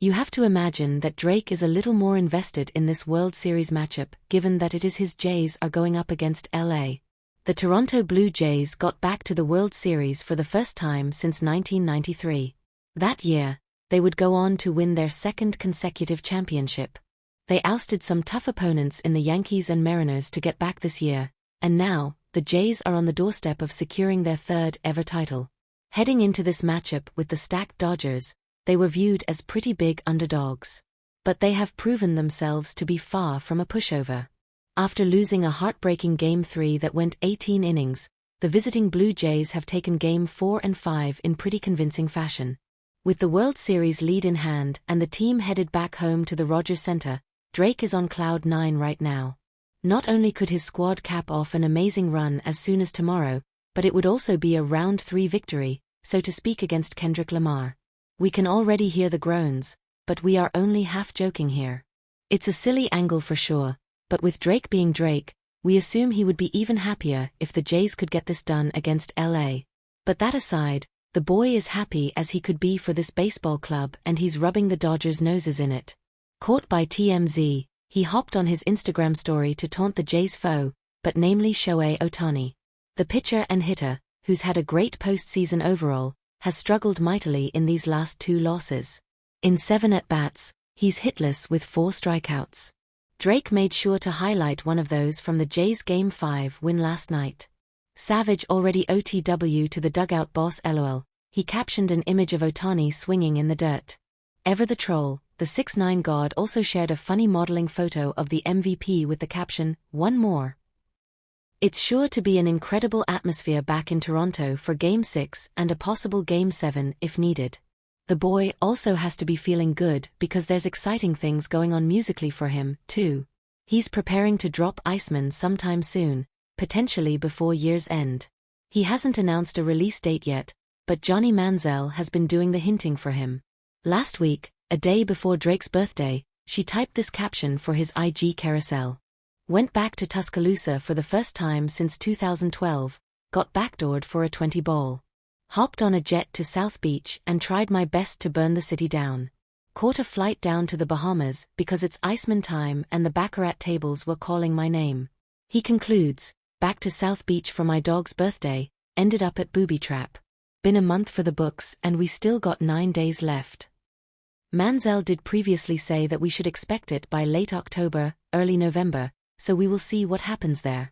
You have to imagine that Drake is a little more invested in this World Series matchup, given that it is his Jays are going up against LA. The Toronto Blue Jays got back to the World Series for the first time since 1993. That year, they would go on to win their second consecutive championship. They ousted some tough opponents in the Yankees and Mariners to get back this year, and now, the Jays are on the doorstep of securing their third ever title. Heading into this matchup with the stacked Dodgers, they were viewed as pretty big underdogs. But they have proven themselves to be far from a pushover. After losing a heartbreaking Game 3 that went 18 innings, the visiting Blue Jays have taken Game 4 and 5 in pretty convincing fashion. With the World Series lead in hand and the team headed back home to the Rogers Center, Drake is on cloud 9 right now. Not only could his squad cap off an amazing run as soon as tomorrow, but it would also be a round 3 victory, so to speak, against Kendrick Lamar. We can already hear the groans, but we are only half joking here. It's a silly angle for sure, but with Drake being Drake, we assume he would be even happier if the Jays could get this done against LA. But that aside, the boy is happy as he could be for this baseball club and he's rubbing the Dodgers' noses in it. Caught by TMZ, he hopped on his Instagram story to taunt the Jays' foe, but namely Shohei Ohtani. The pitcher and hitter, who's had a great postseason overall, has struggled mightily in these last 2 losses. In 7 at-bats, he's hitless with 4 strikeouts. Drake made sure to highlight one of those from the Jays' Game 5 win last night. Savage already OTW to the dugout boss LOL, he captioned an image of Ohtani swinging in the dirt. Ever the troll, the 6'9" god also shared a funny modeling photo of the MVP with the caption, "One more." It's sure to be an incredible atmosphere back in Toronto for Game 6 and a possible Game 7 if needed. The boy also has to be feeling good because there's exciting things going on musically for him, too. He's preparing to drop Iceman sometime soon, potentially before year's end. He hasn't announced a release date yet, but Johnny Manziel has been doing the hinting for him. Last week, a day before Drake's birthday, she typed this caption for his IG carousel. Went back to Tuscaloosa for the first time since 2012, got backdoored for a 20 ball. Hopped on a jet to South Beach and tried my best to burn the city down. Caught a flight down to the Bahamas because it's Iceman time and the baccarat tables were calling my name. He concludes, back to South Beach for my dog's birthday, ended up at Booby Trap. Been a month for the books and we still got 9 days left. Manziel did previously say that we should expect it by late October, early November, so we will see what happens there.